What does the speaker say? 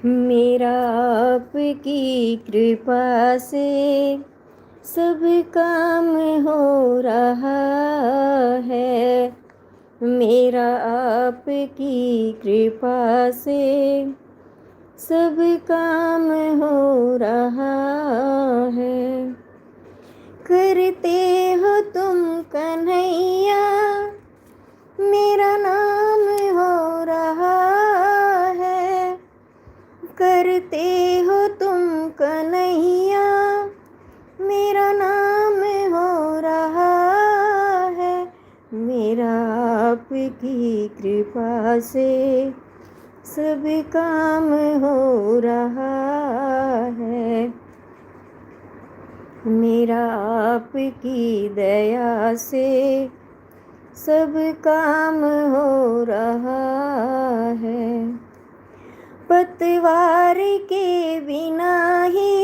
मेरा आपकी कृपा से सब काम हो रहा है। मेरा आपकी कृपा से सब काम हो रहा है। करते हो तुम कन्हैया, मेरा नाम हो रहा है। करते हो तुम कन्हैया, मेरा नाम हो रहा है। मेरा आपकी कृपा से सब काम हो रहा है। मेरा आपकी दया से सब काम हो रहा है। पतवार के